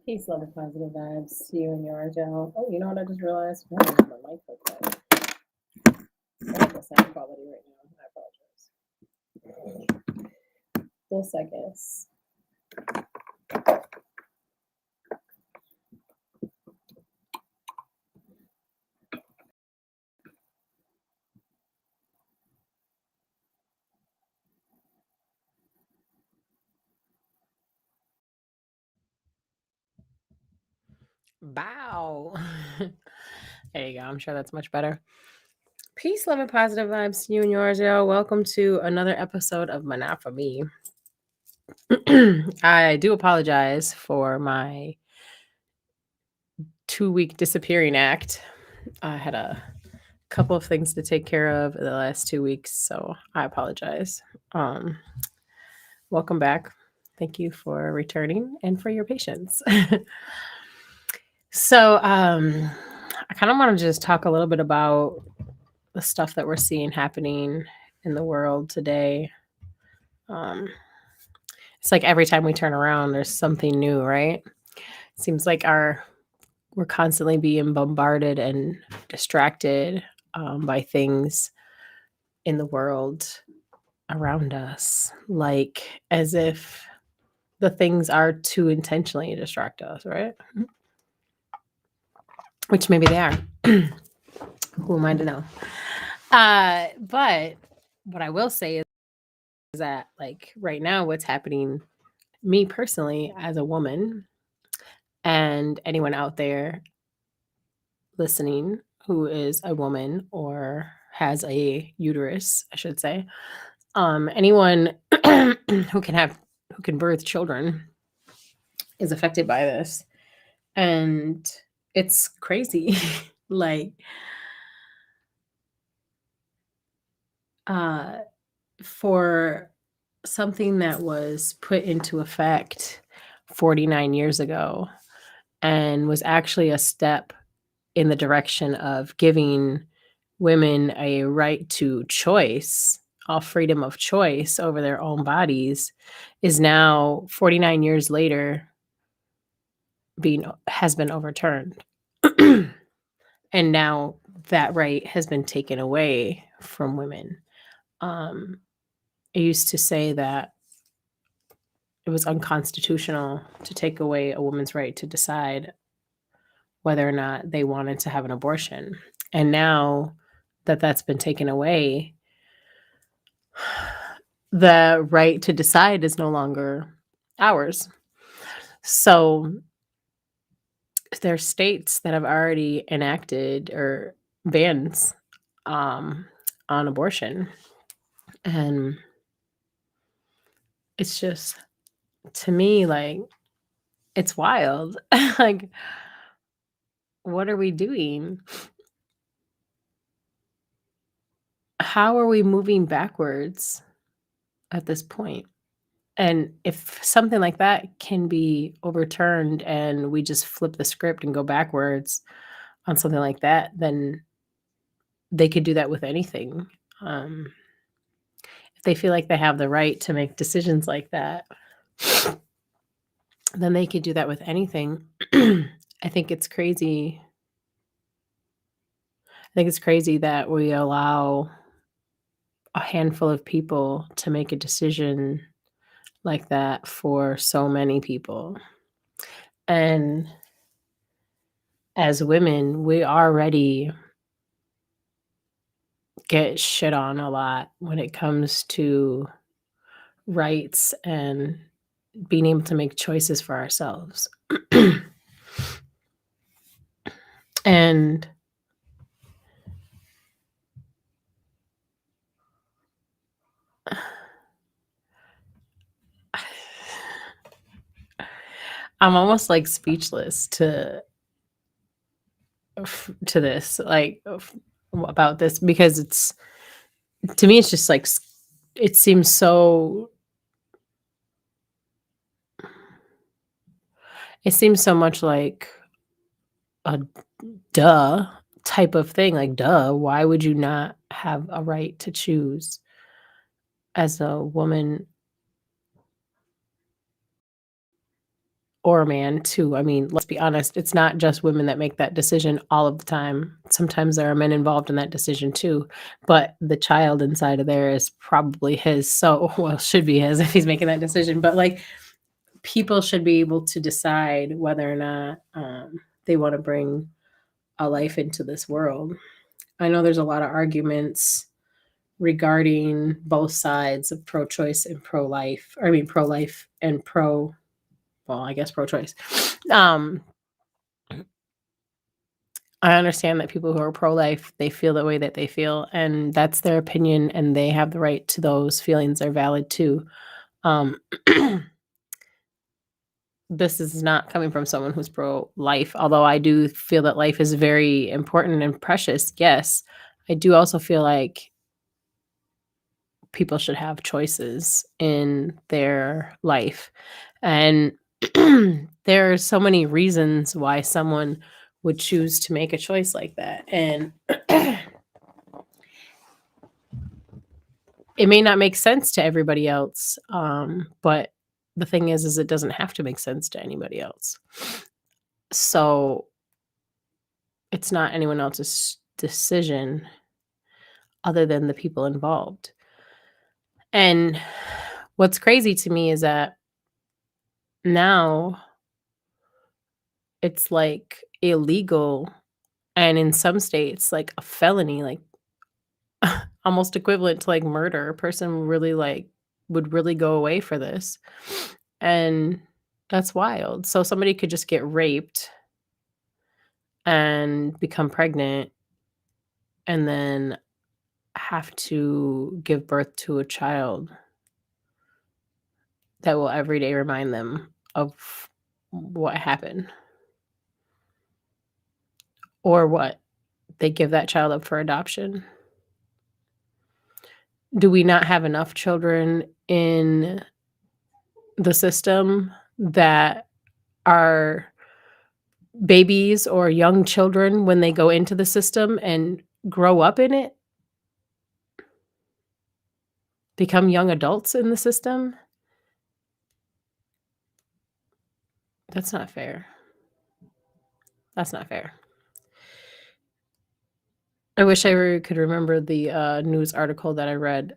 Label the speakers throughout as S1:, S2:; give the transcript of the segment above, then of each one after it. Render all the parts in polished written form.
S1: Peace, love, and positive vibes. See you and yours, y'all. Oh, you know what I just realized? I don't have my mic hooked up. I have the sound quality right now. I apologize. Full seconds. Bow. There you go. I'm sure that's much better. Peace, love, and positive vibes to you and yours, y'all. Welcome to another episode of Monotfahme. I do apologize for my 2-week disappearing act. I had a couple of things to take care of in the last 2 weeks, so I apologize. Welcome back. Thank you for returning and for your patience. So, I kind of want to just talk a little bit about the stuff that we're seeing happening in the world today. It's like every time we turn around, there's something new, right? It seems like we're constantly being bombarded and distracted by things in the world around us, like as if the things are to intentionally distract us, right? Which maybe they are. Who am I to know? But what I will say is that, like, right now, what's happening, me personally, as a woman, and anyone out there listening who is a woman or has a uterus, I should say, anyone who can birth children is affected by this. And it's crazy. Like, for something that was put into effect 49 years ago and was actually a step in the direction of giving women a right to choice, all freedom of choice over their own bodies, is now 49 years later has been overturned. And now that right has been taken away from women. It used to say that it was unconstitutional to take away a woman's right to decide whether or not they wanted to have an abortion. And now that that's been taken away, the right to decide is no longer ours. So there are states that have already enacted or bans on abortion. And it's just, to me, like, it's wild. Like, what are we doing? How are we moving backwards at this point? And if something like that can be overturned and we just flip the script and go backwards on something like that, then they could do that with anything. If they feel like they have the right to make decisions like that, then they could do that with anything. I think it's crazy. I think it's crazy that we allow a handful of people to make a decision like that for so many people. And as women, we already get shit on a lot when it comes to rights and being able to make choices for ourselves. And I'm almost like speechless to this, like, about this, because it's, to me, it's just like, it seems so much like a duh type of thing. Like, duh, why would you not have a right to choose as a woman or a man too. I mean, let's be honest, it's not just women that make that decision all of the time. Sometimes there are men involved in that decision too, but the child inside of there is probably his. So, well, should be his if he's making that decision. But like, people should be able to decide whether or not they want to bring a life into this world. I know there's a lot of arguments regarding both sides of pro-choice and pro-life. I mean, pro-life and well, I guess pro-choice. I understand that people who are pro-life, they feel the way that they feel, and that's their opinion, and they have the right to those feelings are valid too. Um, this is not coming from someone who's pro-life, although I do feel that life is very important and precious. Yes, I do also feel like people should have choices in their life. And there are so many reasons why someone would choose to make a choice like that. And it may not make sense to everybody else. But the thing is it doesn't have to make sense to anybody else. So it's not anyone else's decision other than the people involved. And what's crazy to me is that now it's like illegal, and in some states like a felony, like almost equivalent to like murder. A person really would really go away for this. And that's wild. So somebody could just get raped and become pregnant and then have to give birth to a child that will every day remind them of what happened. Or what? They give that child up for adoption. Do we not have enough children in the system that are babies or young children when they go into the system and grow up in it? Become young adults in the system? That's not fair. That's not fair. I wish I could remember the news article that I read.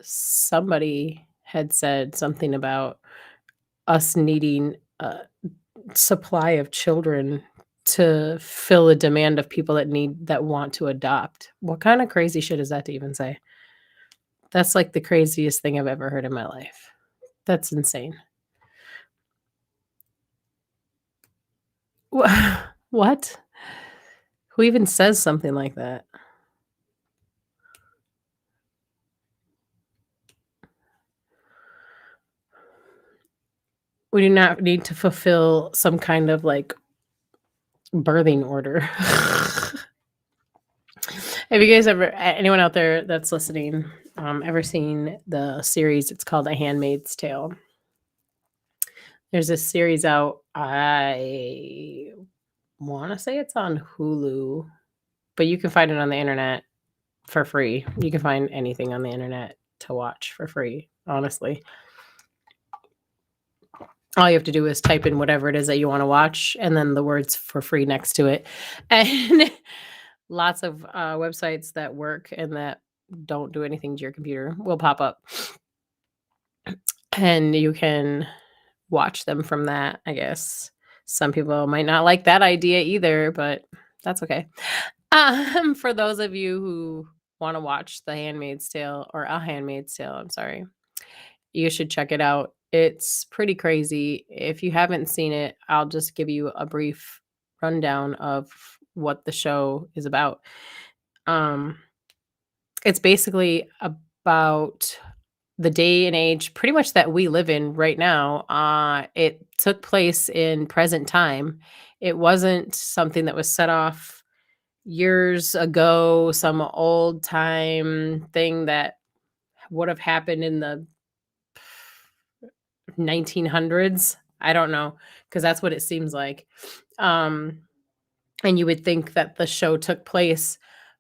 S1: Somebody had said something about us needing a supply of children to fill a demand of people that want to adopt. What kind of crazy shit is that to even say? That's like the craziest thing I've ever heard in my life. That's insane. What? Who even says something like that? We do not need to fulfill some kind of like birthing order. Have you guys anyone out there that's listening, ever seen the series? It's called A Handmaid's Tale. There's this series out. I want to say it's on Hulu, but you can find it on the internet for free. You can find anything on the internet to watch for free, honestly. All you have to do is type in whatever it is that you want to watch and then the words for free next to it. And lots of websites that work and that don't do anything to your computer will pop up. And you can watch them from that, I guess. Some people might not like that idea either, but that's okay. For those of you who want to watch The Handmaid's Tale or A Handmaid's Tale, I'm sorry, you should check it out. It's pretty crazy. If you haven't seen it, I'll just give you a brief rundown of what the show is about. It's basically about the day and age pretty much that we live in right now. It took place in present time. It wasn't something that was set off years ago, some old time thing that would have happened in the 1900s. I don't know, because that's what it seems like. And you would think that the show took place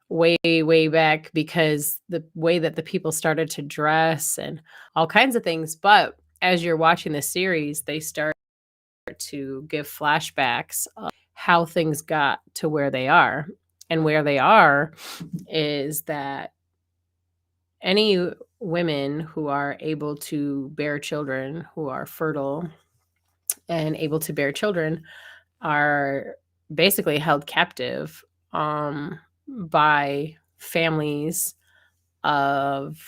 S1: way, way back because the way that the people started to dress and all kinds of things. But as you're watching the series, they start to give flashbacks of how things got to where they are. And where they are is that any women who are able to bear children, who are fertile and able to bear children, are basically held captive by families of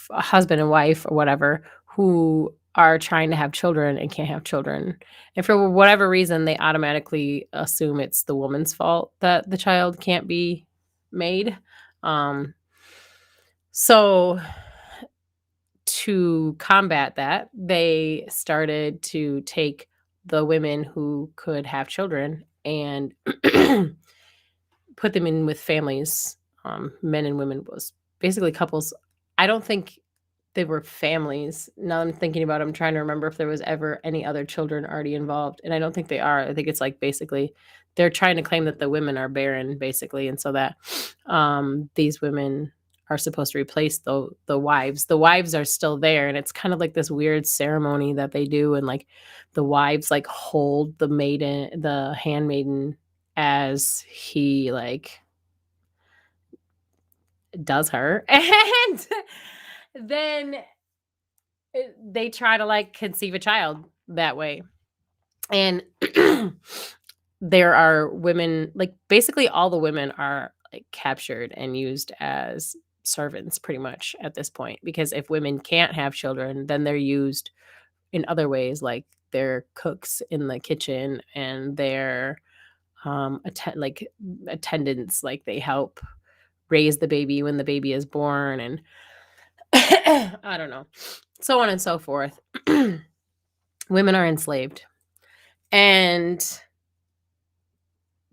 S1: a husband and wife or whatever who are trying to have children and can't have children. And for whatever reason, they automatically assume it's the woman's fault that the child can't be made. Um, so to combat that, they started to take the women who could have children and put them in with families, men and women, was basically couples. I don't think they were families. Now I'm thinking about it, I'm trying to remember if there was ever any other children already involved, and I don't think they are. I think it's like basically they're trying to claim that the women are barren, basically, and so that these women are supposed to replace the wives. The wives are still there, and it's kind of like this weird ceremony that they do, and like the wives like hold the handmaiden as he like does her, and then they try to like conceive a child that way. And there are women, like basically all the women are like captured and used as servants pretty much at this point, because if women can't have children, then they're used in other ways, like they're cooks in the kitchen, and they're like attendants, like they help raise the baby when the baby is born, and I don't know, so on and so forth. Women are enslaved. And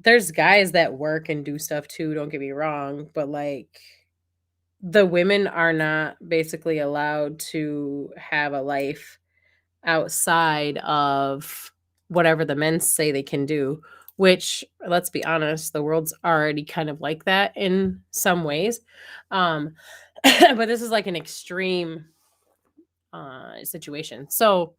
S1: there's guys that work and do stuff too, don't get me wrong, but like the women are not basically allowed to have a life outside of whatever the men say they can do, which, let's be honest, the world's already kind of like that in some ways. Um but this is like an extreme situation. So,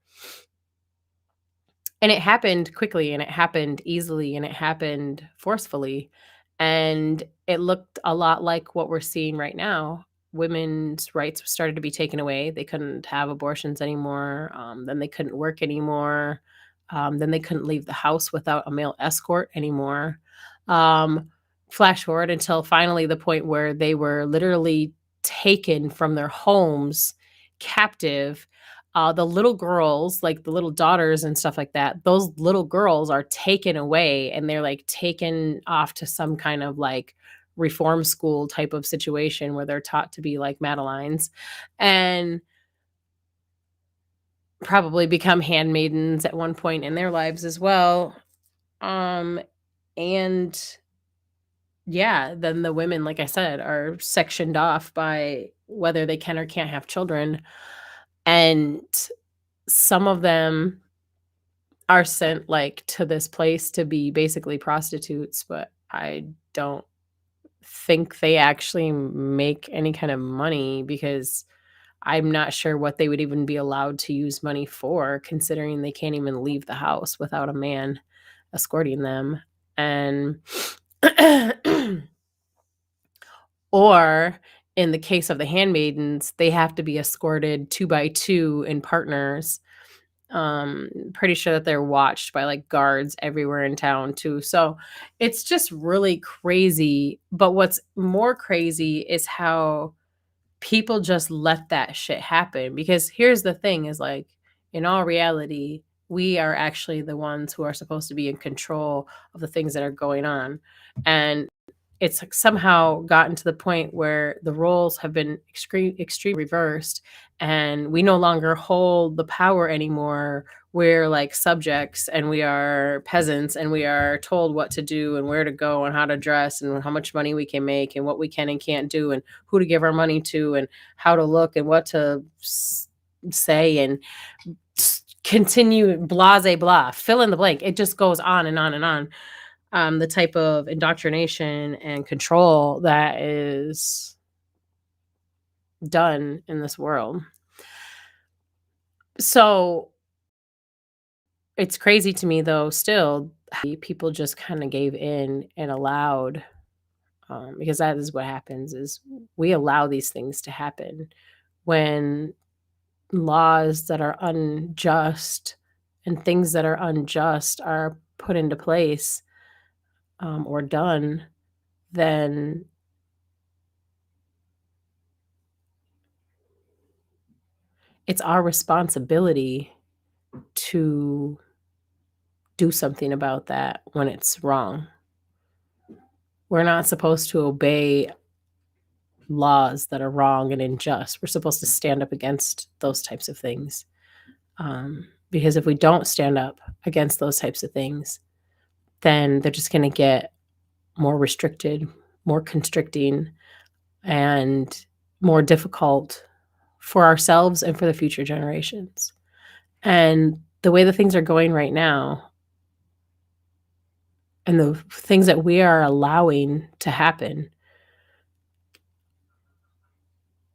S1: and it happened quickly, and it happened easily, and it happened forcefully, and it looked a lot like what we're seeing right now. Women's rights started to be taken away. They couldn't have abortions anymore, then they couldn't work anymore, then they couldn't leave the house without a male escort anymore. Um, Flash forward until finally the point where they were literally taken from their homes captive. The little girls, like the little daughters and stuff like that, those little girls are taken away, and they're like taken off to some kind of like reform school type of situation where they're taught to be like Madelines and probably become handmaidens at one point in their lives as well. And yeah, then the women, like I said, are sectioned off by whether they can or can't have children. And some of them are sent like to this place to be basically prostitutes, but I don't think they actually make any kind of money, because I'm not sure what they would even be allowed to use money for, considering they can't even leave the house without a man escorting them. And or in the case of the handmaidens, they have to be escorted 2 by 2 in partners. Pretty sure that they're watched by like guards everywhere in town too. So it's just really crazy. But what's more crazy is how people just let that shit happen. Because here's the thing is like, in all reality, we are actually the ones who are supposed to be in control of the things that are going on. And it's like somehow gotten to the point where the roles have been extremely reversed, and we no longer hold the power anymore. We're like subjects, and we are peasants, and we are told what to do and where to go and how to dress and how much money we can make and what we can and can't do and who to give our money to and how to look and what to say and continue blase blah, fill in the blank. It just goes on and on and on. The type of indoctrination and control that is done in this world. So It's crazy to me though still people just kind of gave in and allowed because that is what happens is we allow these things to happen when laws that are unjust and things that are unjust are put into place or done, then it's our responsibility to do something about that when it's wrong. We're not supposed to obey laws that are wrong and unjust. We're supposed to stand up against those types of things. Because if we don't stand up against those types of things, then they're just going to get more restricted, more constricting, and more difficult for ourselves and for the future generations. And the way the things are going right now, and the things that we are allowing to happen,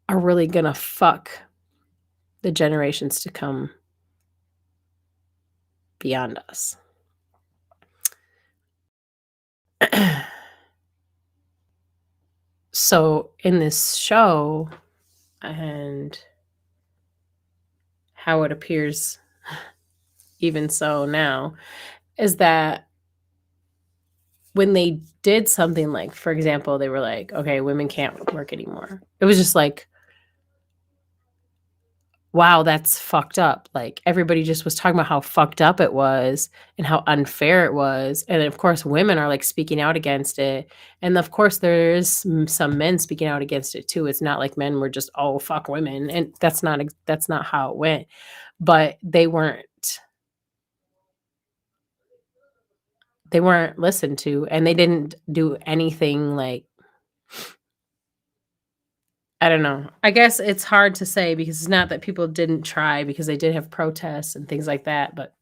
S1: are really going to fuck the generations to come beyond us. So, in this show, and how it appears even so now, is that when they did something like, for example, they were like, okay, women can't work anymore. It was just like, wow, that's fucked up. Like everybody just was talking about how fucked up it was and how unfair it was. And then, of course, women are like speaking out against it. And of course, there's some men speaking out against it too. It's not like men were just, oh, fuck women. And that's not how it went. But they weren't listened to, and they didn't do anything like, I don't know. I guess it's hard to say because it's not that people didn't try, because they did have protests and things like that, but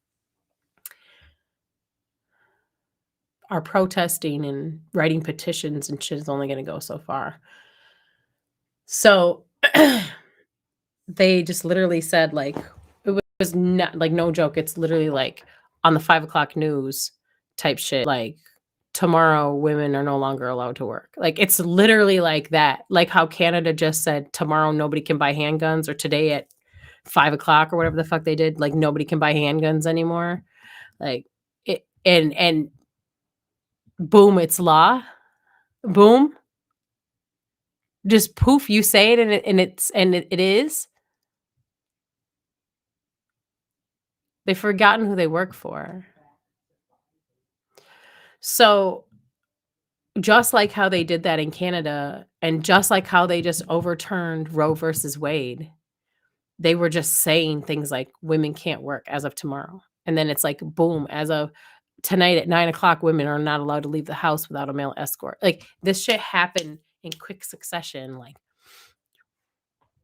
S1: our protesting and writing petitions and shit is only going to go so far. So they just literally said, like, it was not like, no joke. It's literally like on the 5 o'clock news type shit. Like, tomorrow women are no longer allowed to work. Like, it's literally like that. Like how Canada just said tomorrow nobody can buy handguns, or today at 5 o'clock or whatever the fuck they did, like nobody can buy handguns anymore. Like it, and boom, it's law. Boom, just poof, you say it, and it is. They've forgotten who they work for. So just like how they did that in Canada, and just like how they just overturned Roe versus Wade, they were just saying things like women can't work as of tomorrow. And then it's like, boom, as of tonight at 9 o'clock, women are not allowed to leave the house without a male escort. Like this shit happened in quick succession. Like,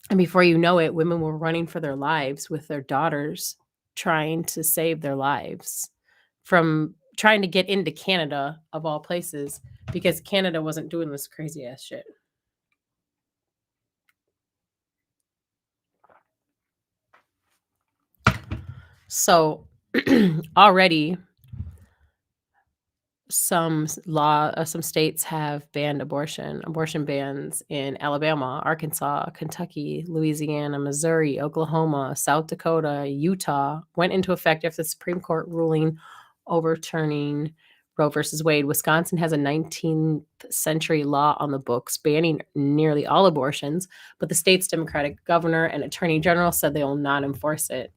S1: and before you know it, women were running for their lives with their daughters, trying to save their lives from trying to get into Canada, of all places, because Canada wasn't doing this crazy ass shit. So already some states have banned abortion bans in Alabama, Arkansas, Kentucky, Louisiana, Missouri, Oklahoma, South Dakota, Utah went into effect after the Supreme Court ruling overturning Roe versus Wade. Wisconsin has a 19th century law on the books banning nearly all abortions, but the state's Democratic governor and attorney general said they will not enforce it.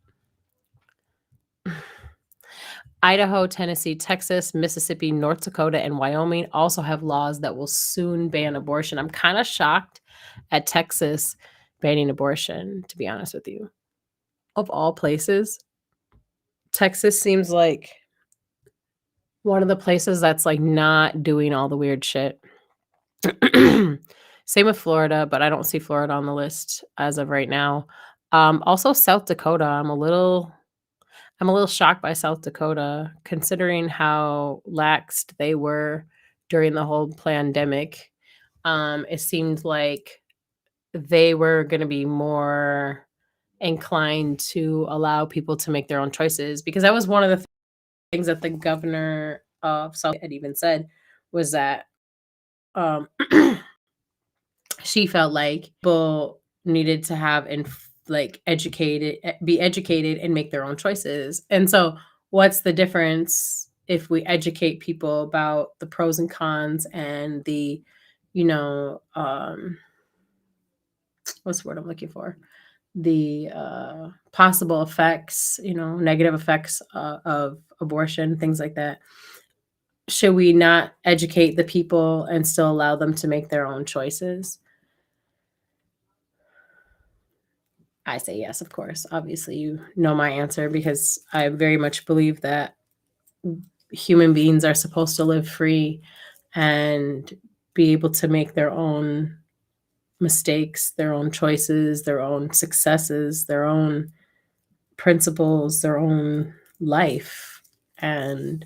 S1: Idaho, Tennessee, Texas, Mississippi, North Dakota, and Wyoming also have laws that will soon ban abortion. I'm kind of shocked at Texas banning abortion, to be honest with you. Of all places, Texas seems like one of the places that's like not doing all the weird shit. Same with Florida, but I don't see Florida on the list as of right now. Also South Dakota, I'm a little shocked by South Dakota, considering how laxed they were during the whole pandemic. It seemed like they were going to be more inclined to allow people to make their own choices, because that was one of the things that the governor of South had even said, was that um she felt like people needed to have and like be educated and make their own choices. And so what's the difference if we educate people about the pros and cons and the, you know, what's the word I'm looking for, the possible effects, negative effects of abortion, things like that. Should we not educate the people and still allow them to make their own choices? I say yes, of course. Obviously, you know my answer, because I very much believe that human beings are supposed to live free and be able to make their own mistakes, their own choices, their own successes, their own principles, their own life. And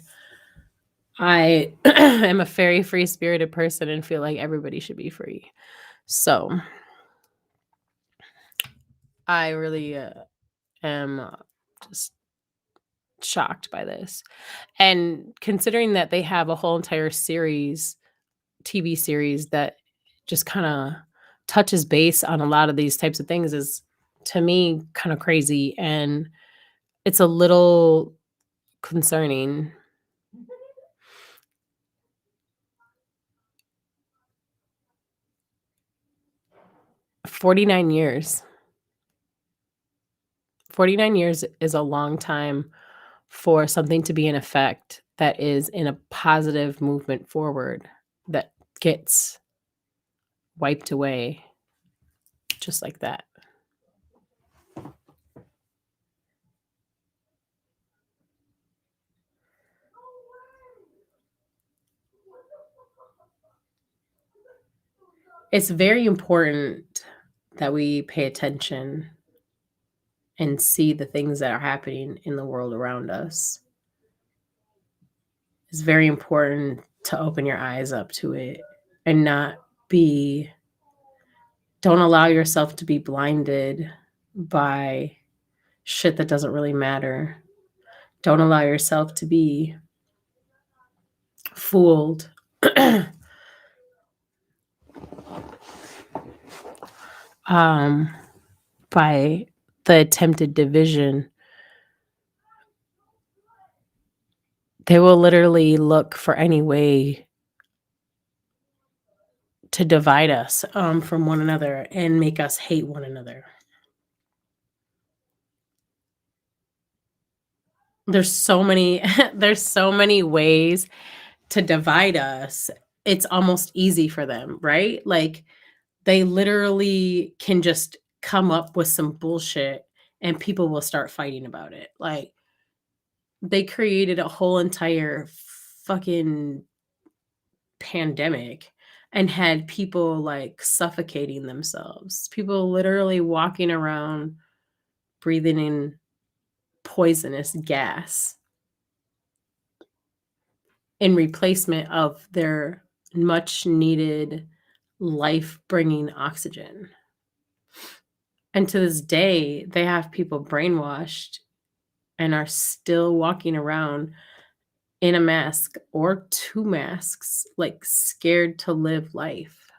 S1: I am a very free spirited person and feel like everybody should be free. So I really am just shocked by this. And considering that they have a whole entire TV series that just kind of touches base on a lot of these types of things, is to me kind of crazy, and it's a little concerning. 49 years. 49 years is a long time for something to be in effect that is in a positive movement forward, that gets wiped away just like that. It's very important that we pay attention and see the things that are happening in the world around us. It's very important to open your eyes up to it and don't allow yourself to be blinded by shit that doesn't really matter. Don't allow yourself to be fooled by the attempted division. They will literally look for any way to divide us from one another and make us hate one another. There's so many there's so many ways to divide us. It's almost easy for them, right? Like, they literally can just come up with some bullshit and people will start fighting about it. Like, they created a whole entire fucking pandemic and had people like suffocating themselves. People literally walking around breathing in poisonous gas in replacement of their much needed life bringing oxygen. And to this day, they have people brainwashed and are still walking around in a mask or two masks, like scared to live life.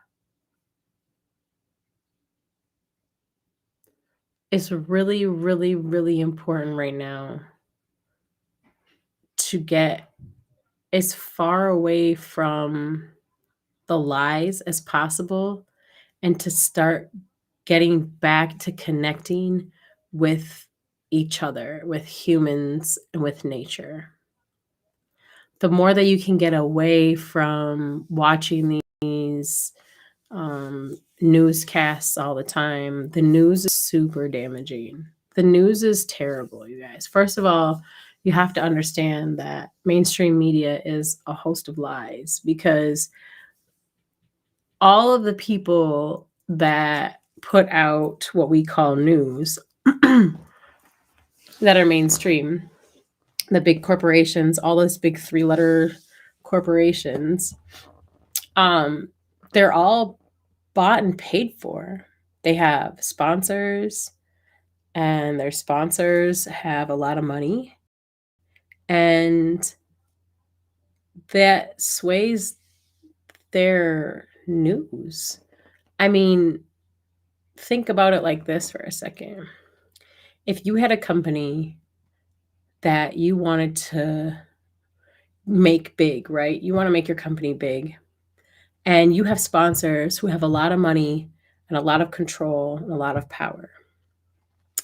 S1: It's really, really, really important right now to get as far away from the lies as possible and to start getting back to connecting with each other, with humans, and with nature. The more that you can get away from watching these newscasts all the time, the news is super damaging. The news is terrible, you guys. First of all, you have to understand that mainstream media is a host of lies, because all of the people that put out what we call news that are mainstream, the big corporations, all those big 3-letter corporations, they're all bought and paid for. They have sponsors. and their sponsors have a lot of money, and that sways their news. I mean, think about it like this for a second. If you had a company that you wanted to make big, right? You want to make your company big, and you have sponsors who have a lot of money and a lot of control and a lot of power.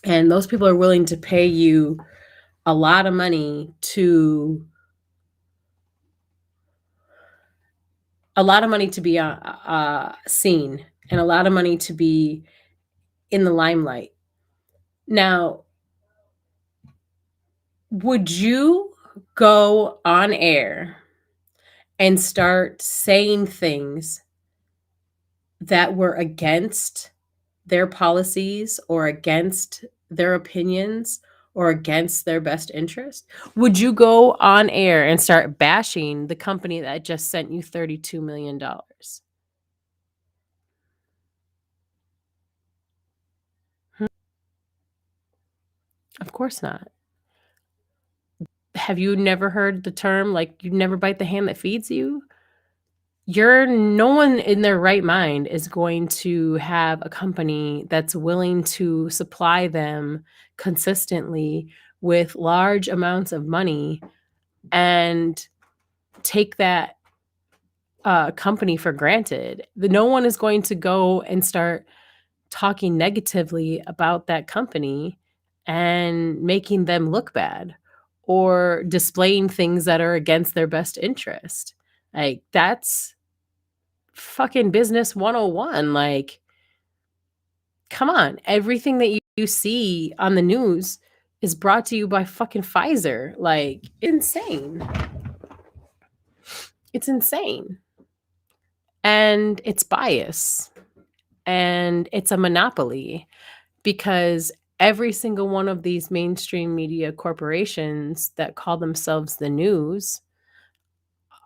S1: And those people are willing to pay you a lot of money to be seen, and a lot of money to be in the limelight. Now, would you go on air and start saying things that were against their policies or against their opinions or against their best interest? Would you go on air and start bashing the company that just sent you $32 million? Of course not. Have you never heard the term, like, you never bite the hand that feeds you? No one in their right mind is going to have a company that's willing to supply them consistently with large amounts of money and take that company for granted. No one is going to go and start talking negatively about that company and making them look bad or displaying things that are against their best interest. Like, that's fucking business 101. Like, come on. Everything that you see on the news is brought to you by fucking Pfizer. Like, insane. It's insane. And it's bias. And it's a monopoly, because every single one of these mainstream media corporations that call themselves the news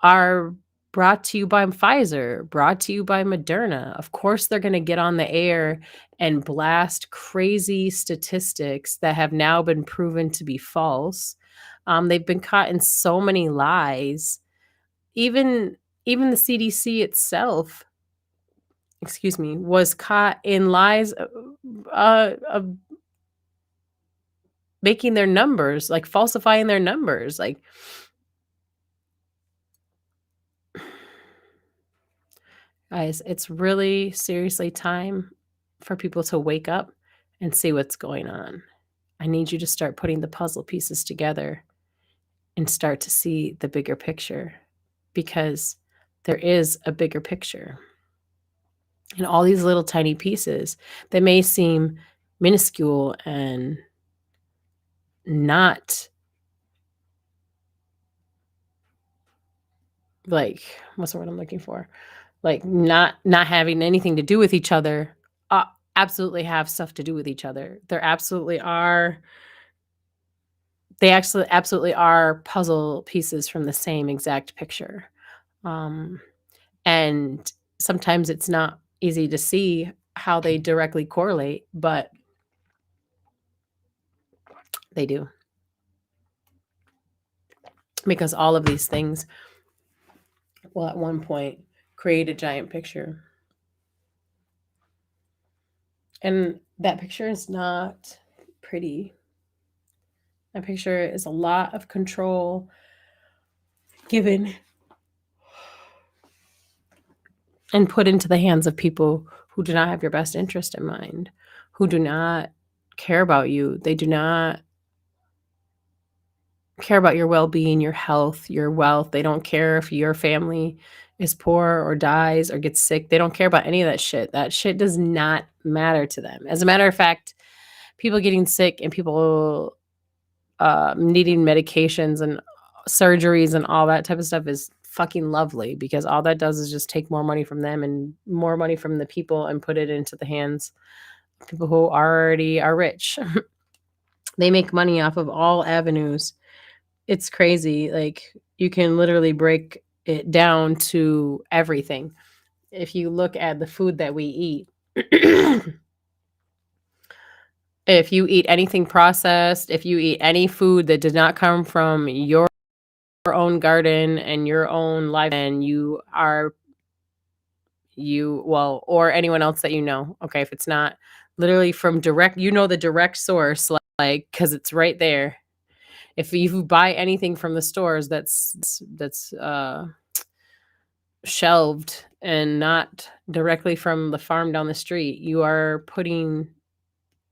S1: are brought to you by Pfizer, brought to you by Moderna. Of course, they're going to get on the air and blast crazy statistics that have now been proven to be false. They've been caught in so many lies. Even the CDC itself, excuse me, was caught in lies of making their numbers, like falsifying their numbers. Like, guys, it's really seriously time for people to wake up and see what's going on. I need you to start putting the puzzle pieces together and start to see the bigger picture, because there is a bigger picture. And all these little tiny pieces that may seem minuscule and not, like, what's the word I'm looking for? Like, not having anything to do with each other, uh, absolutely have stuff to do with each other. They actually absolutely are puzzle pieces from the same exact picture. Um, and sometimes it's not easy to see how they directly correlate, but they do. Because all of these things will at one point create a giant picture. And that picture is not pretty. That picture is a lot of control given and put into the hands of people who do not have your best interest in mind, who do not care about you. They do not care about your well-being, your health, your wealth. They don't care if your family is poor or dies or gets sick. They don't care about any of that shit. That shit does not matter to them. As a matter of fact, people getting sick and people needing medications and surgeries and all that type of stuff is fucking lovely, because all that does is just take more money from them and more money from the people and put it into the hands of people who already are rich. They make money off of all avenues. It's crazy. Like, you can literally break it down to everything. If you look at the food that we eat, If you eat anything processed, if you eat any food that did not come from your own garden and your own life, and well, or anyone else that you know. Okay, if it's not literally from direct, the direct source, like, because it's right there. If you buy anything from the stores that's shelved and not directly from the farm down the street, you are putting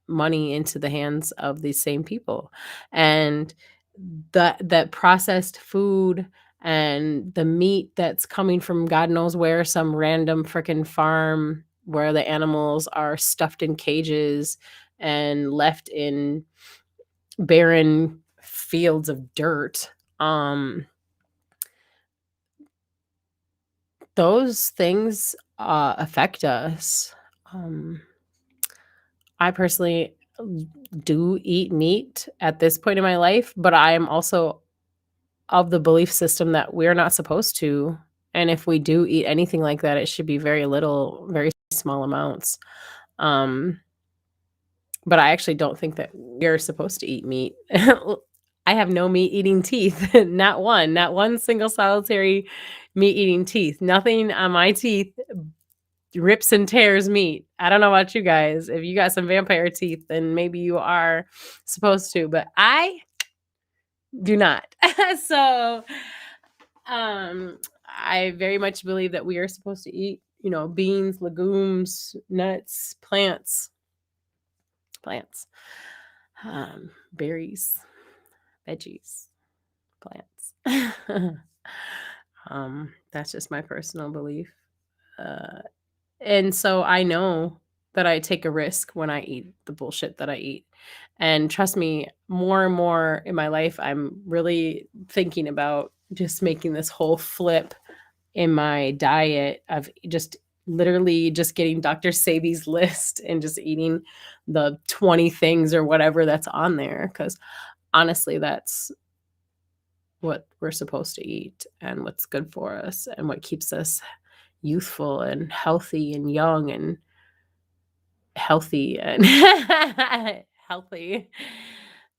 S1: money into the hands of these same people. And that processed food and the meat that's coming from God knows where, some random freaking farm where the animals are stuffed in cages and left in barren fields of dirt. Those things affect us. um I personally do eat meat at this point in my life, but I am also of the belief system that we're not supposed to. And if we do eat anything like that, it should be very little, very small amounts. Um, but I actually don't think that we're supposed to eat meat. I have no meat eating teeth, not one single solitary meat eating teeth. Nothing on my teeth rips and tears meat. I don't know about you guys. If you got some vampire teeth, then maybe you are supposed to, but I do not. So, I very much believe that we are supposed to eat, beans, legumes, nuts, plants, berries, veggies, plants. That's just my personal belief. Uh, And so I know that I take a risk when I eat the bullshit that I eat. And trust me, more and more in my life, I'm really thinking about just making this whole flip in my diet of just literally just getting Dr. Sebi's list and just eating the 20 things or whatever that's on there. Because honestly, that's what we're supposed to eat and what's good for us and what keeps us youthful and healthy and young and healthy and healthy,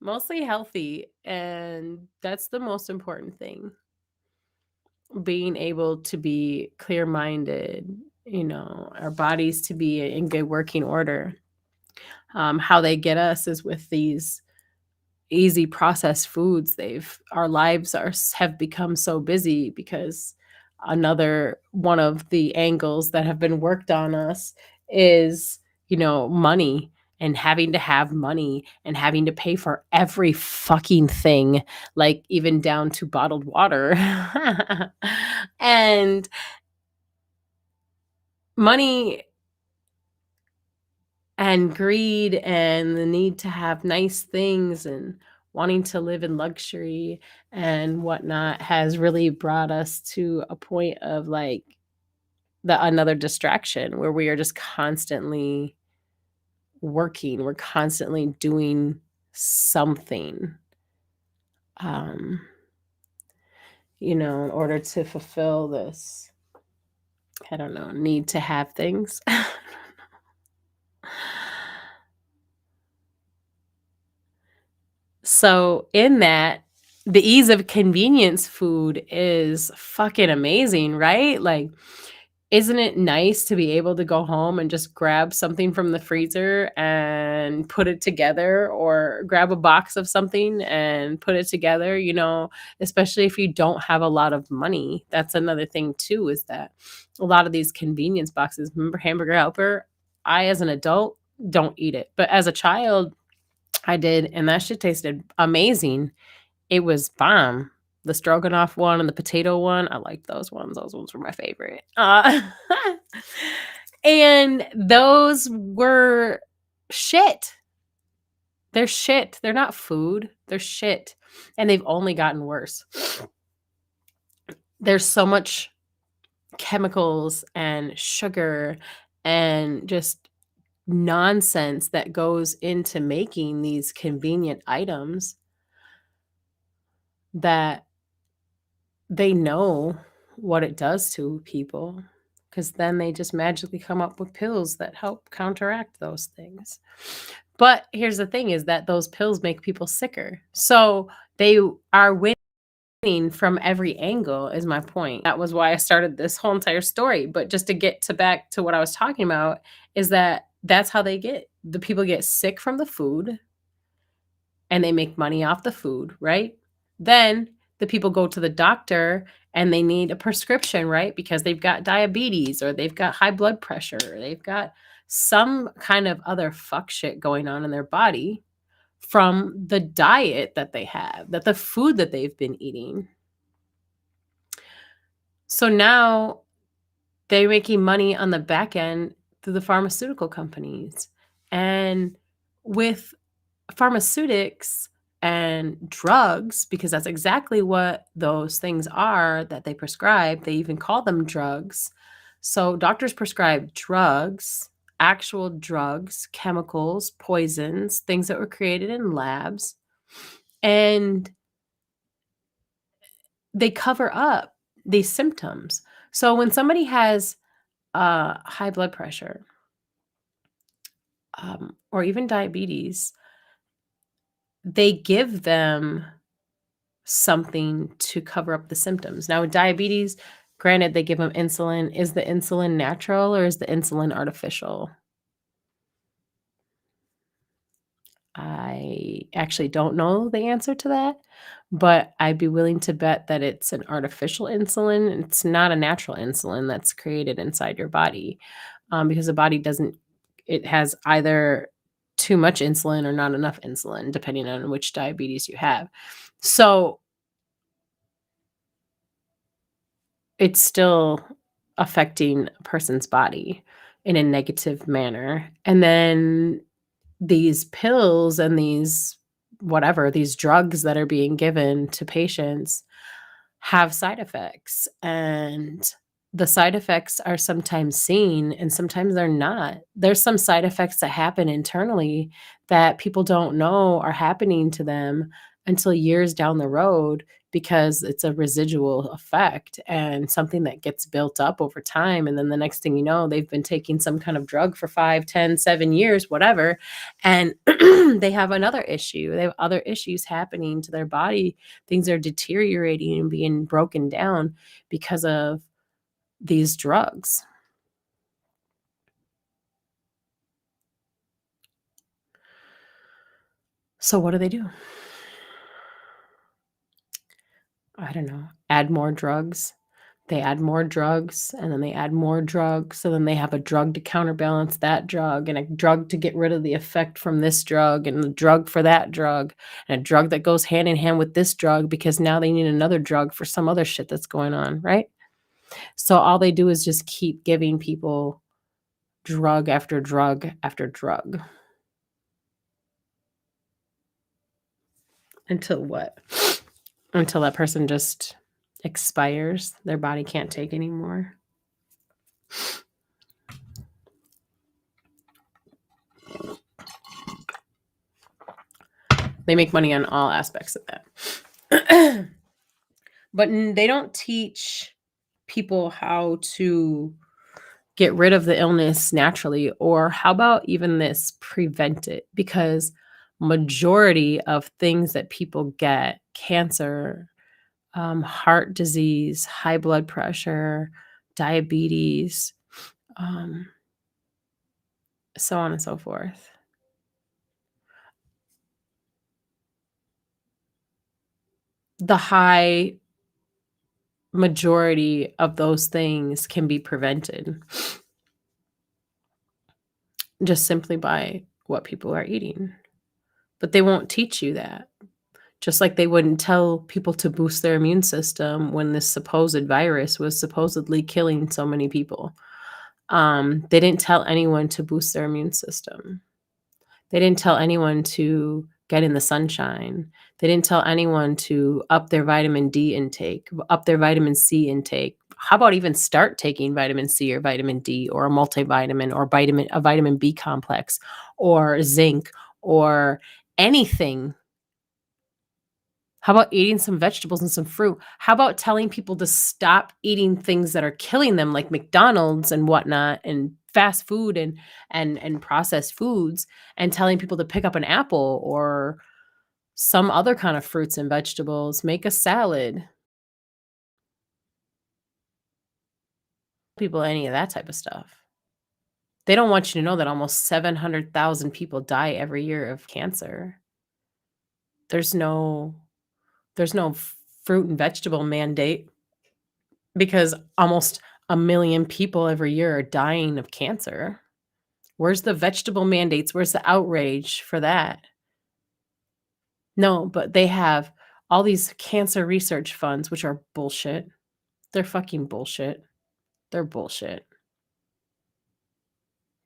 S1: mostly healthy. And that's the most important thing, being able to be clear-minded, our bodies to be in good working order. How they get us is with these easy processed foods. Our lives have become so busy because another one of the angles that have been worked on us is, money, and having to have money and having to pay for every fucking thing, like even down to bottled water. And money and greed and the need to have nice things and wanting to live in luxury and whatnot has really brought us to a point of like another distraction where we are just constantly working, we're constantly doing something, um in order to fulfill this, I don't know, need to have things. So, in that, the ease of convenience food is fucking amazing, right? Like, isn't it nice to be able to go home and just grab something from the freezer and put it together, or grab a box of something and put it together, especially if you don't have a lot of money. That's another thing, too, is that a lot of these convenience boxes, remember Hamburger Helper? I, as an adult, don't eat it. But as a child, I did, and that shit tasted amazing. It was bomb. The stroganoff one and the potato one, I liked those ones. Those ones were my favorite. And those were shit. They're shit. They're not food. They're shit. And they've only gotten worse. There's so much chemicals and sugar and just nonsense that goes into making these convenient items that they know what it does to people, because then they just magically come up with pills that help counteract those things. But here's the thing is that those pills make people sicker. So they are winning from every angle is my point. That was why I started this whole entire story. But just to get to back to what I was talking about is that that's how they get the people get sick from the food and they make money off the food, right? Then the people go to the doctor and they need a prescription, right? Because they've got diabetes or they've got high blood pressure or they've got some kind of other fuck shit going on in their body from the diet that they have, that the food that they've been eating. So now they're making money on the back end through the pharmaceutical companies. And with pharmaceutics and drugs, because that's exactly what those things are that they prescribe. They even call them drugs. So doctors prescribe drugs, actual drugs, chemicals, poisons, things that were created in labs, and they cover up these symptoms. So when somebody has high blood pressure or even diabetes, they give them something to cover up the symptoms. Now, with diabetes, granted, they give them insulin. Is the insulin natural or is the insulin artificial? I actually don't know the answer to that, but I'd be willing to bet that it's an artificial insulin. It's not a natural insulin that's created inside your body because the body doesn't, it has either too much insulin or not enough insulin, depending on which diabetes you have. So it's still affecting a person's body in a negative manner. And then these pills and these whatever, these drugs that are being given to patients have side effects. And the side effects are sometimes seen and sometimes they're not. There's some side effects that happen internally that people don't know are happening to them until years down the road because it's a residual effect and something that gets built up over time. And then the next thing you know, they've been taking some kind of drug for 5, 10, 7 years, whatever. And they have another issue. They have other issues happening to their body. Things are deteriorating and being broken down because of these drugs. So what do? I don't know. Add more drugs. They add more drugs and then they add more drugs. So then they have a drug to counterbalance that drug and a drug to get rid of the effect from this drug and a drug for that drug and a drug that goes hand in hand with this drug because now they need another drug for some other shit that's going on, right? So all they do is just keep giving people drug after drug after drug. Until what? Until that person just expires. Their body can't take anymore. They make money on all aspects of that. But they don't teach people how to get rid of the illness naturally, or how about even this, prevent it? Because majority of things that people get, cancer, heart disease, high blood pressure, diabetes, so on and so forth. The high majority of those things can be prevented just simply by what people are eating. But they won't teach you that. Just like they wouldn't tell people to boost their immune system when this supposed virus was supposedly killing so many people. They didn't tell anyone to boost their immune system. They didn't tell anyone to get in the sunshine. They didn't tell anyone to up their vitamin D intake, up their vitamin C intake. How about even start taking vitamin C or vitamin D or a multivitamin or a vitamin B complex or zinc or anything How about eating some vegetables and some fruit? How about telling people to stop eating things that are killing them, like McDonald's and whatnot, and fast food and processed foods, and telling people to pick up an apple or some other kind of fruits and vegetables, make a salad. People any of that type of stuff. They don't want you to know that almost 700,000 people die every year of cancer. There's no there's no fruit and vegetable mandate because almost 1,000,000 people every year are dying of cancer. Where's the vegetable mandates? Where's the outrage for that? No, but they have all these cancer research funds, which are bullshit. They're fucking bullshit. They're bullshit.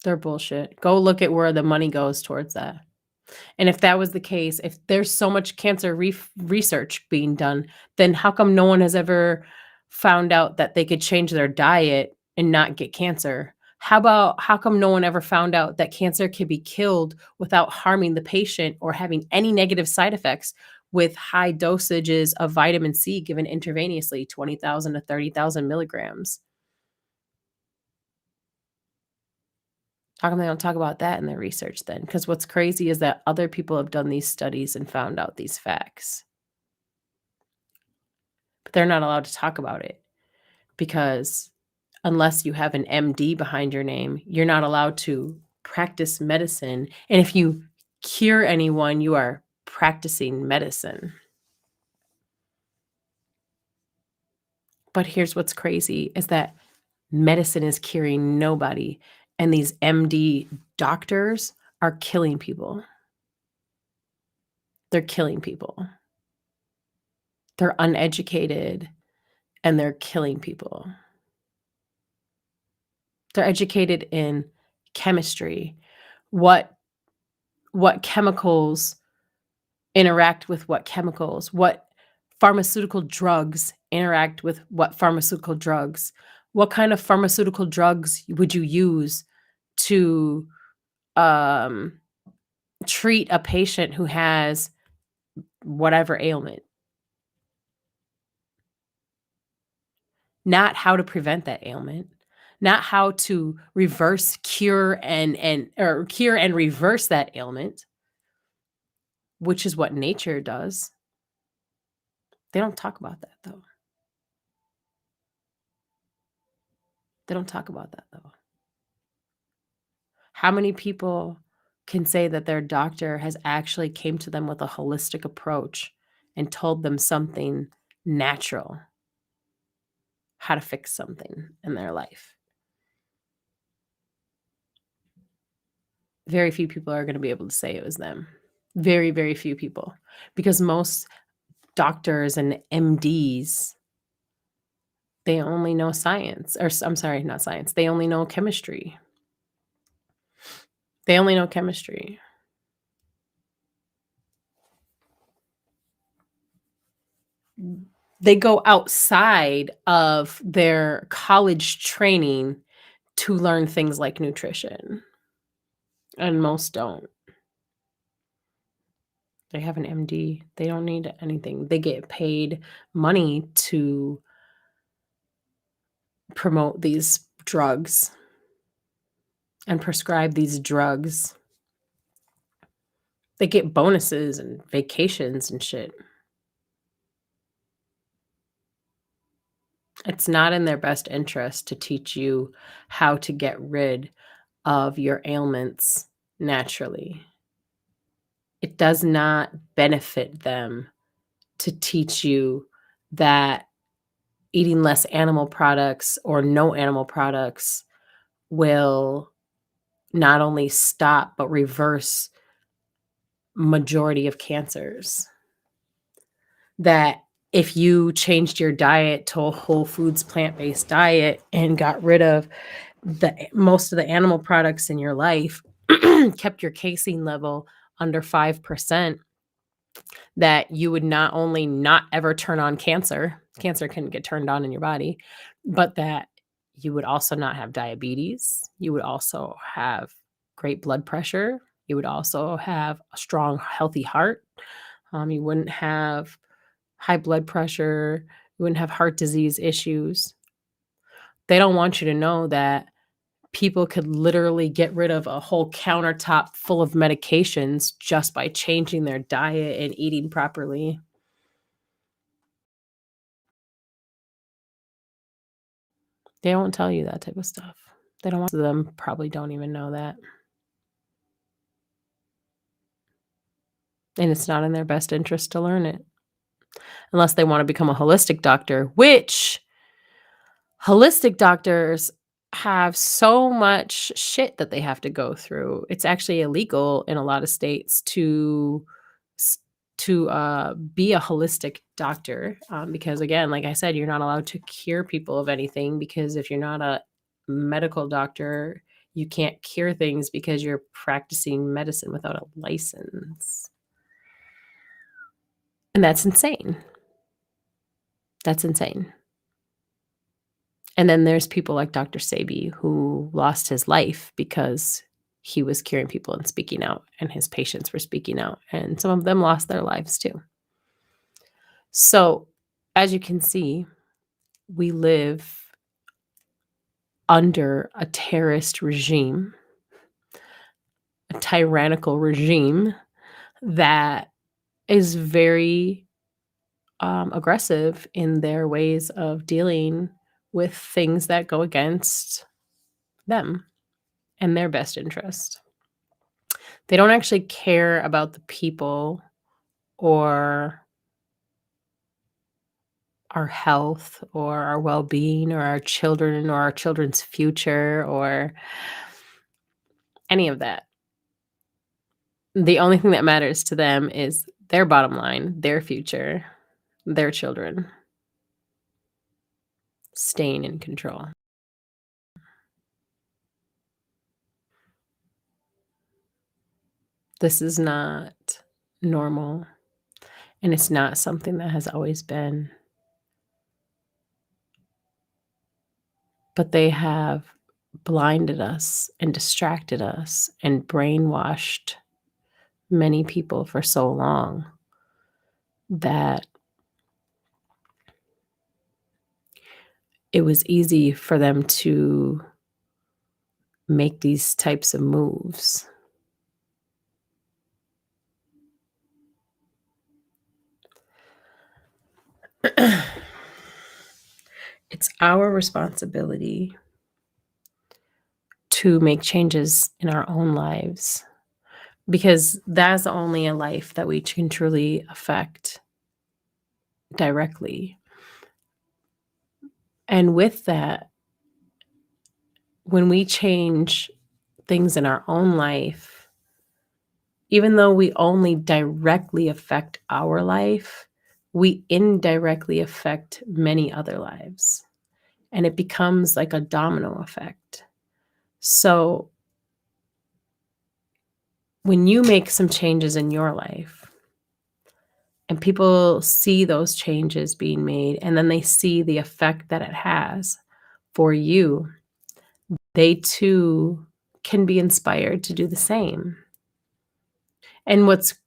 S1: They're bullshit. Go look at where the money goes towards that. And if that was the case, if there's so much cancer research being done, then how come no one has ever found out that they could change their diet and not get cancer? How come no one ever found out that cancer can be killed without harming the patient or having any negative side effects with high dosages of vitamin C given intravenously, 20,000 to 30,000 milligrams? How come they don't talk about that in their research then? Because what's crazy is that other people have done these studies and found out these facts, but they're not allowed to talk about it because unless you have an MD behind your name, you're not allowed to practice medicine. And if you cure anyone, you are practicing medicine. But here's what's crazy is that medicine is curing nobody, and these MD doctors are killing people. They're killing people. They're uneducated and they're killing people. They're educated in chemistry, what chemicals interact with what chemicals, what pharmaceutical drugs interact with what pharmaceutical drugs. What kind of pharmaceutical drugs would you use to um, treat a patient who has whatever ailment? Not how to prevent that ailment, not how to reverse, cure, and or cure and reverse that ailment, which is what nature does. They don't talk about that, though. They don't talk about that, though. How many people can say that their doctor has actually came to them with a holistic approach and told them something natural, how to fix something in their life? Very few people are gonna be able to say it was them. Very, very few people, because most doctors and MDs, they only know science, or I'm sorry, not science, they only know chemistry. They only know chemistry. They go outside of their college training to learn things like nutrition, and most don't. They have an MD. They don't need anything. They get paid money to promote these drugs and prescribe these drugs. They get bonuses and vacations and shit. It's not in their best interest to teach you how to get rid of your ailments naturally. It does not benefit them to teach you that eating less animal products or no animal products will not only stop but reverse majority of cancers. That if you changed your diet to a whole foods plant-based diet and got rid of the most of the animal products in your life, kept your casein level under 5%, that you would not only not ever turn on cancer can get turned on in your body, but that you would also not have diabetes, you would also have great blood pressure, you would also have a strong, healthy heart, you wouldn't have high blood pressure, you wouldn't have heart disease issues. They don't want you to know that people could literally get rid of a whole countertop full of medications just by changing their diet and eating properly. They won't tell you that type of stuff. They don't want them probably don't even know that. And it's not in their best interest to learn it unless they wanna become a holistic doctor, which holistic doctors have so much shit that they have to go through. It's actually illegal in a lot of states to s be a holistic doctor, because again, like I said, you're not allowed to cure people of anything because if you're not a medical doctor, you can't cure things because you're practicing medicine without a license. And that's insane. That's insane. And then there's people like Dr. Sebi who lost his life because he was curing people and speaking out, and his patients were speaking out, and some of them lost their lives too. So, as you can see, we live under a terrorist regime, a tyrannical regime that is very aggressive in their ways of dealing with things that go against them and their best interest. They don't actually care about the people or our health or our well-being or our children or our children's future or any of that. The only thing that matters to them is their bottom line, their future, their children staying in control. This is not normal, and it's not something that has always been. But they have blinded us and distracted us and brainwashed many people for so long that it was easy for them to make these types of moves. It's our responsibility to make changes in our own lives because that's only a life that we can truly affect directly. And with that, when we change things in our own life, even though we only directly affect our life, we indirectly affect many other lives. And it becomes like a domino effect. So when you make some changes in your life and people see those changes being made, and then they see the effect that it has for you, they too can be inspired to do the same. And what's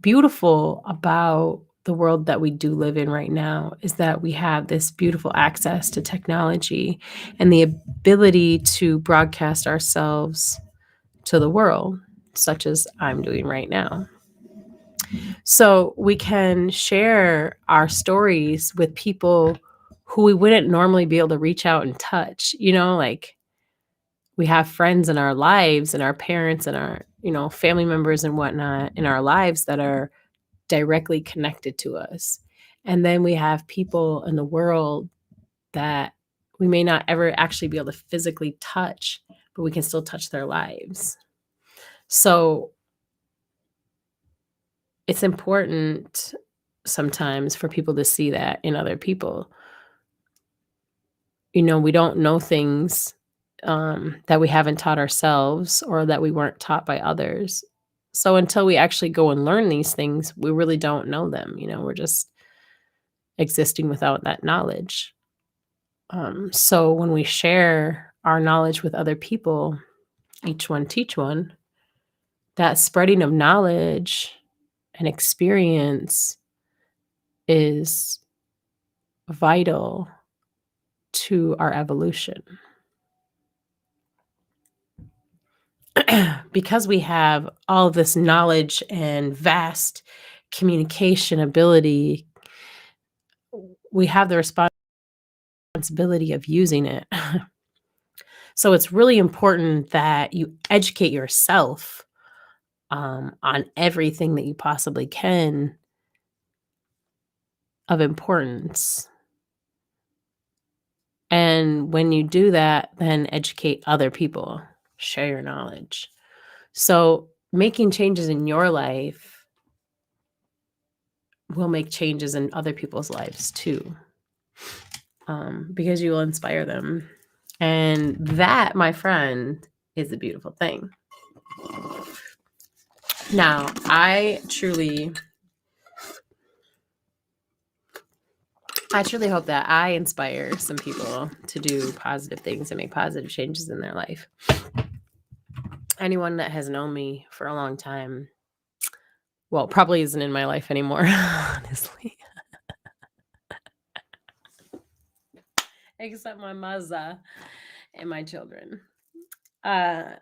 S1: beautiful about the world that we do live in right now is that we have this beautiful access to technology and the ability to broadcast ourselves to the world, such as I'm doing right now. So we can share our stories with people who we wouldn't normally be able to reach out and touch, like we have friends in our lives and our parents and our, family members and whatnot in our lives that are directly connected to us. And then we have people in the world that we may not ever actually be able to physically touch, but we can still touch their lives. So it's important sometimes for people to see that in other people. We don't know things that we haven't taught ourselves or that we weren't taught by others. So until we actually go and learn these things, we really don't know them. We're just existing without that knowledge. So when we share our knowledge with other people, each one teach one, that spreading of knowledge and experience is vital to our evolution. Because we have all this knowledge and vast communication ability, we have the responsibility of using it. So it's really important that you educate yourself on everything that you possibly can of importance. And when you do that, then educate other people, share your knowledge. So making changes in your life will make changes in other people's lives too, because you will inspire them. And that, my friend, is a beautiful thing. Now, I truly hope that I inspire some people to do positive things and make positive changes in their life. Anyone that has known me for a long time, well, probably isn't in my life anymore, honestly. Except my mother and my children. But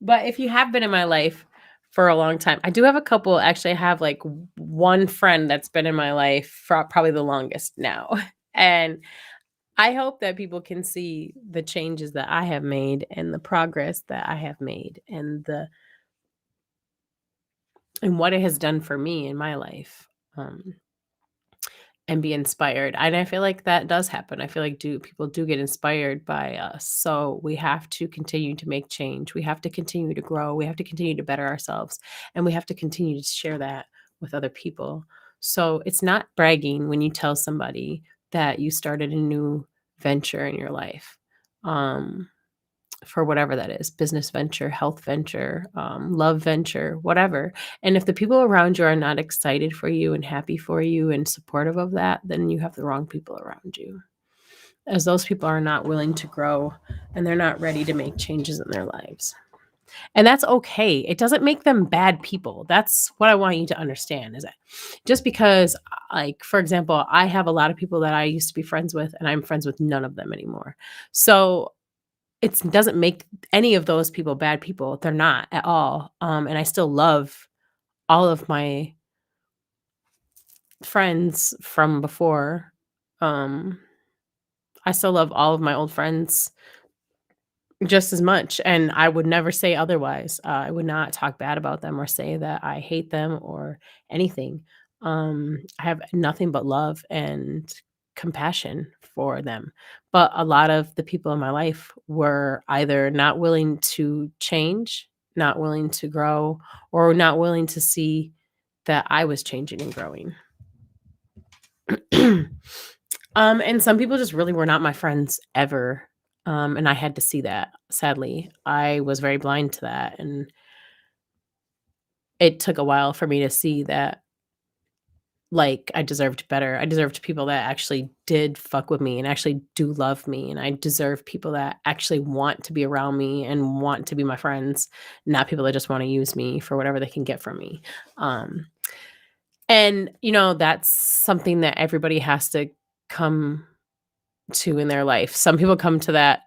S1: if you have been in my life for a long time, I do have a couple. Actually, I have like one friend that's been in my life for probably the longest now. And I hope that people can see the changes that I have made and the progress that I have made and what it has done for me in my life. And be inspired. And I feel like that does happen. I feel like people do get inspired by us. So we have to continue to make change. We have to continue to grow. We have to continue to better ourselves. And we have to continue to share that with other people. So it's not bragging when you tell somebody that you started a new venture in your life. For whatever that is, business venture, health venture, love venture, whatever. And if the people around you are not excited for you and happy for you and supportive of that, then you have the wrong people around you. As those people are not willing to grow and they're not ready to make changes in their lives. And that's okay. It doesn't make them bad people. That's what I want you to understand is that just because, like, for example, I have a lot of people that I used to be friends with and I'm friends with none of them anymore. So it doesn't make any of those people bad people. They're not at all. And I still love all of my friends from before. Um, I still love all of my old friends just as much, and I would never say otherwise. I would not talk bad about them or say that I hate them or anything. I have nothing but love and compassion for them. But a lot of the people in my life were either not willing to change, not willing to grow, or not willing to see that I was changing and growing. And some people just really were not my friends ever. And I had to see that, sadly. I was very blind to that, and it took a while for me to see that, like, I deserved better. I deserved people that actually did fuck with me and actually do love me, and I deserve people that actually want to be around me and want to be my friends, not people that just wanna use me for whatever they can get from me. Um, and, that's something that everybody has to come to in their life. Some people come to that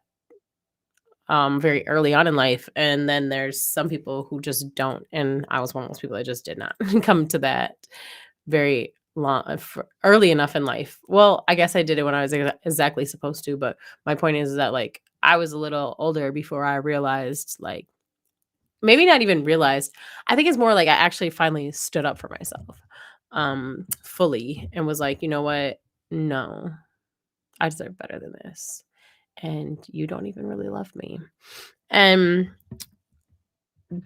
S1: very early on in life, and then there's some people who just don't. And I was one of those people that just did not come to that very early enough in life. Well, I guess I did it when I was exactly supposed to, but my point is that like I was a little older before I realized, like, maybe not even realized. I think it's more like I actually finally stood up for myself fully and was like, you know what? No, I deserve better than this. And you don't even really love me. And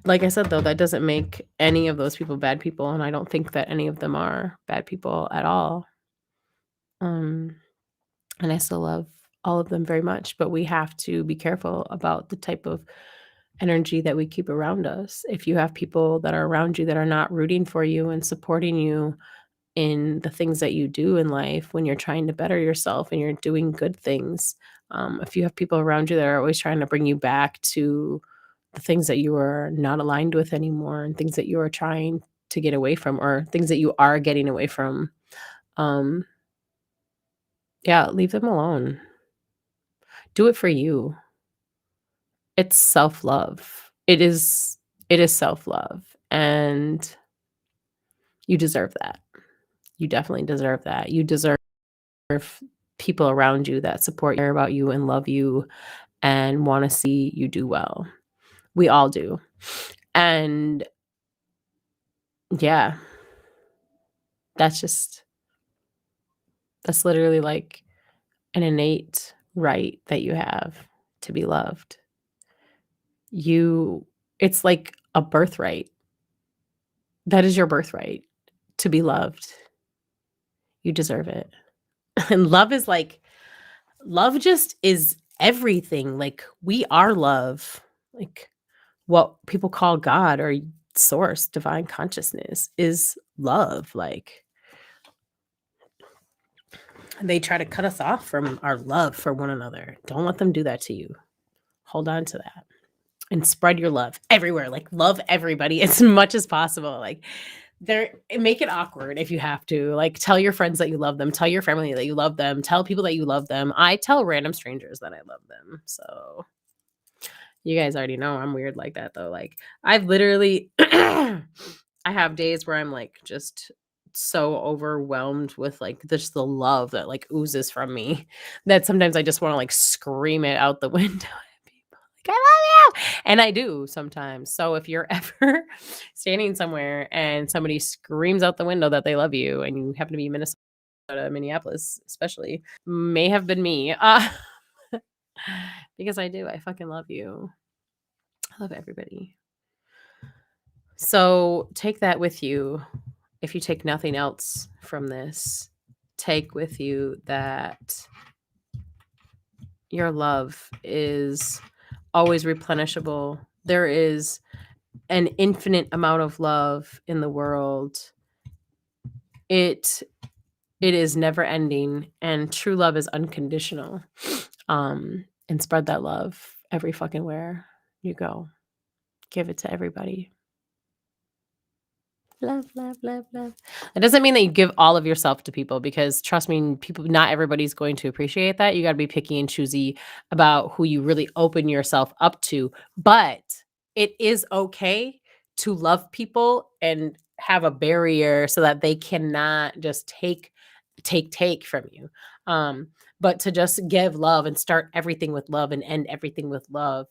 S1: like I said, though, that doesn't make any of those people bad people. And I don't think that any of them are bad people at all. Um, and I still love all of them very much, but we have to be careful about the type of energy that we keep around us. If you have people that are around you that are not rooting for you and supporting you in the things that you do in life when you're trying to better yourself and you're doing good things. If you have people around you that are always trying to bring you back to the things that you are not aligned with anymore and things that you are trying to get away from or things that you are getting away from, Um, yeah, leave them alone. Do it for you. It's self-love. It is self-love, and you deserve that. You definitely deserve that. You deserve people around you that support you, care about you, and love you, and wanna see you do well. We all do. And yeah, that's just that's literally like an innate right that you have to be loved. You It's like a birthright. That is your birthright, to be loved. You deserve it. And love just is everything. Like, we are love. Like, what people call God or source, divine consciousness is love. Like, they try to cut us off from our love for one another. Don't let them do that to you. Hold on to that and spread your love everywhere. Like, love everybody as much as possible. Like, there make it awkward if you have to. Like, tell your friends that you love them, tell your family that you love them, tell people that you love them. I tell random strangers that I love them. So, you guys already know I'm weird like that though. Like, I've literally I have days where I'm like just so overwhelmed with like just the love that like oozes from me that sometimes I just want to like scream it out the window at people. Like, I love you. And I do sometimes. So if you're ever standing somewhere and somebody screams out the window that they love you and you happen to be in Minnesota, Minneapolis especially, may have been me. Because I do. I fucking love you. I love everybody. So take that with you. If you take nothing else from this, take with you that your love is always replenishable. There is an infinite amount of love in the world. It is never ending, and true love is unconditional. And spread that love every fucking where you go. Give it to everybody. Love, love, love, love. That doesn't mean that you give all of yourself to people, because trust me, people, not everybody's going to appreciate that. You got to be picky and choosy about who you really open yourself up to. But it is okay to love people and have a barrier so that they cannot just take from you. But to just give love and start everything with love and end everything with love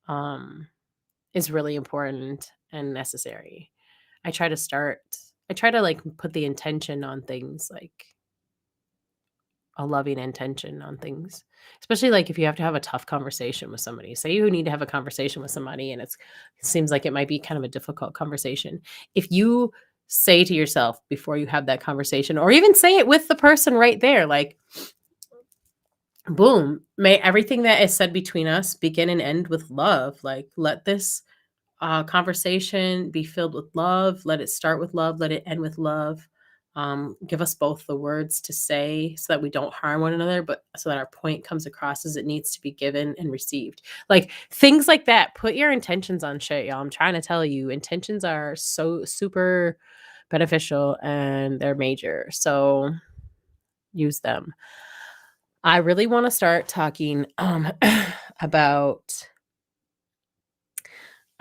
S1: um is really important and necessary. I try to start I try to, like, put the intention on things, like, a loving intention on things, especially, like, if you have to have a tough conversation with somebody. Say you need to have a conversation with somebody and it seems like it might be kind of a difficult conversation. If you say to yourself before you have that conversation, or even say it with the person right there, like, "Boom, may everything that is said between us begin and end with love." Like, let this conversation be filled with love. Let it start with love. Let it end with love. Give us both the words to say so that we don't harm one another, but so that our point comes across as it needs to be given and received. Like, things like that. Put your intentions on shit, y'all. I'm trying to tell you, intentions are so super beneficial and they're major. So use them. I really want to start talking about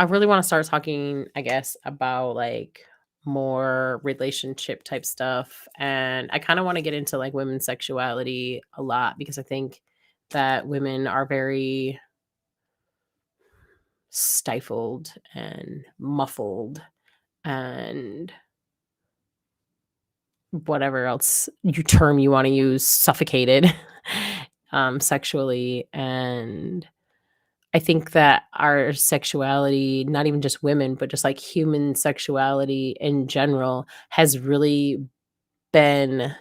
S1: I really wanna start talking, I guess, about, like, more relationship type stuff, and I kinda wanna get into, like, women's sexuality a lot, because I think that women are very stifled and muffled and whatever else you wanna use, suffocated, sexually, and I think that our sexuality, not even just women, but just like human sexuality in general, has really been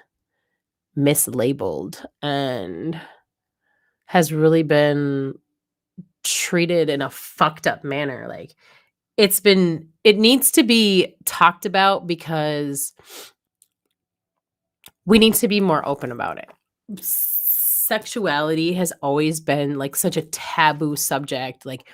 S1: mislabeled and has really been treated in a fucked up manner. Like, it needs to be talked about, because we need to be more open about it. Sexuality has always been like such a taboo subject. Like,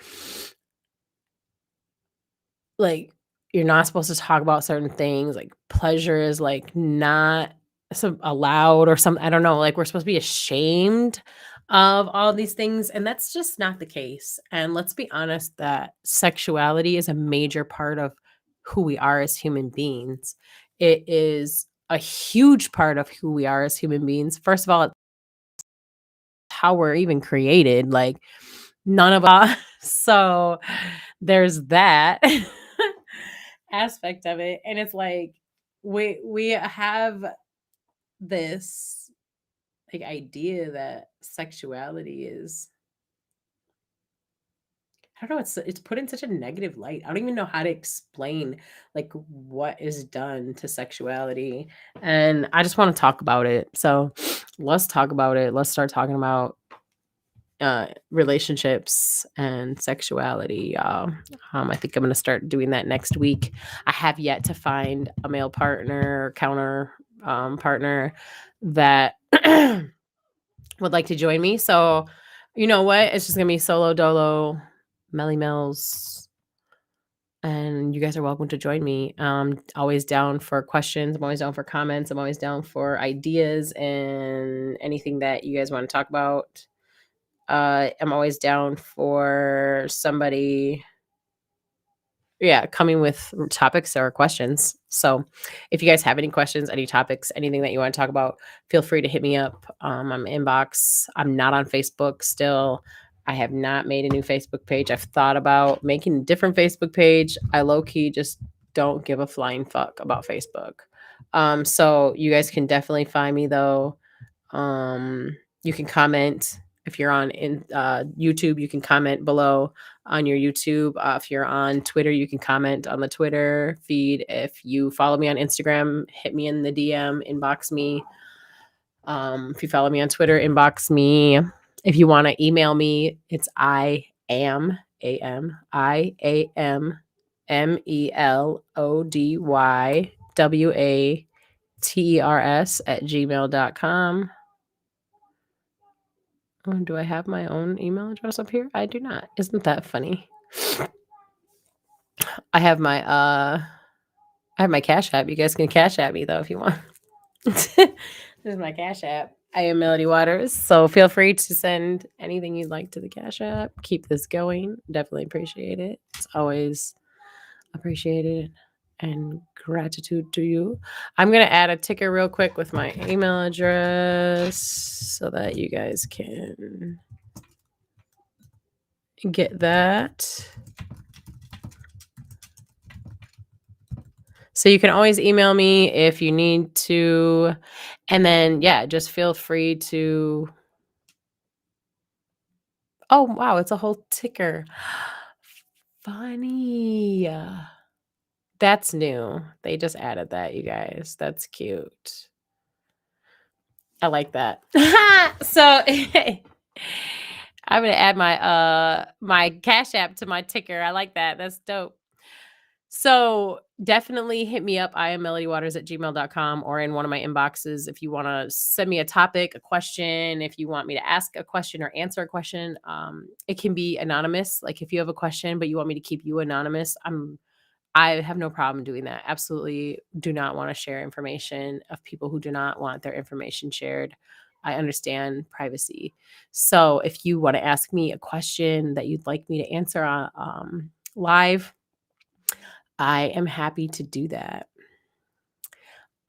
S1: you're not supposed to talk about certain things, like, pleasure is, like, not some allowed or some I don't know, like we're supposed to be ashamed of all these things, and that's just not the case. And let's be honest that sexuality is a major part of who we are as human beings. It is a huge part of who we are as human beings. First of all, it's how we're even created. Like none of us. So there's that aspect of it. And it's like we have this like idea that sexuality is I don't know, it's put in such a negative light. I don't even know how to explain like what is done to sexuality. And I just want to talk about it. So let's talk about it. Let's start talking about relationships and sexuality. I think I'm gonna start doing that next week. I have yet to find a male partner, counter partner that would like to join me. So, you know what? It's just gonna be solo dolo, Melly Mel's, and you guys are welcome to join me. Always down for questions. I'm always down for comments. I'm always down for ideas and anything that you guys want to talk about. I'm always down for somebody coming with topics or questions. So if you guys have any questions, any topics, anything that you want to talk about, feel free to hit me up. I'm inbox. I'm not on Facebook still. I have not made a new Facebook page. I've thought about making a different Facebook page. I low-key just don't give a flying fuck about Facebook. So you guys can definitely find me though. You can comment if you're on YouTube. You can comment below on your YouTube. If you're on Twitter, you can comment on the Twitter feed. If you follow me on Instagram, hit me in the DM, inbox me. If you follow me on Twitter, inbox me. If you want to email me, it's IAMMELODYWATERS@gmail.com. Do I have my own email address up here? I do not. Isn't that funny? I have my Cash App. You guys can Cash App me though if you want. This is my Cash App. I am Melody Waters. So feel free to send anything you'd like to the Cash App. Keep this going. Definitely appreciate it. It's always appreciated and gratitude to you. I'm going to add a ticker real quick with my email address so that you guys can get that. So you can always email me if you need to. And then, just feel free to. Oh, wow. It's a whole ticker. Funny. That's new. They just added that, you guys. That's cute. I like that. So I'm going to add my Cash App to my ticker. I like that. That's dope. So definitely hit me up. I am melodywaters@gmail.com or in one of my inboxes if you want to send me a topic, a question, if you want me to ask a question or answer a question. It can be anonymous. Like if you have a question, but you want me to keep you anonymous, I have no problem doing that. Absolutely do not want to share information of people who do not want their information shared. I understand privacy. So if you want to ask me a question that you'd like me to answer on live, I am happy to do that.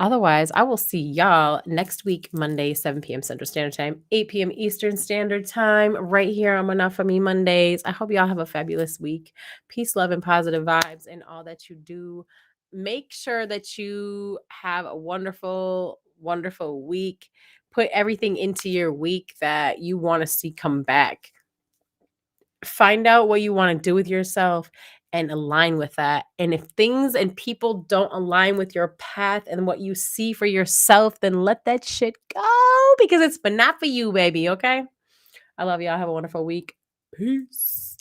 S1: Otherwise, I will see y'all next week, Monday, 7 p.m. Central Standard Time, 8 p.m. Eastern Standard Time, right here on Monotfahme Mondays. I hope y'all have a fabulous week. Peace, love, and positive vibes in all that you do. Make sure that you have a wonderful, wonderful week. Put everything into your week that you want to see come back. Find out what you want to do with yourself and align with that. And if things and people don't align with your path and what you see for yourself, then let that shit go because it's but not for you, baby. Okay. I love y'all. Have a wonderful week. Peace.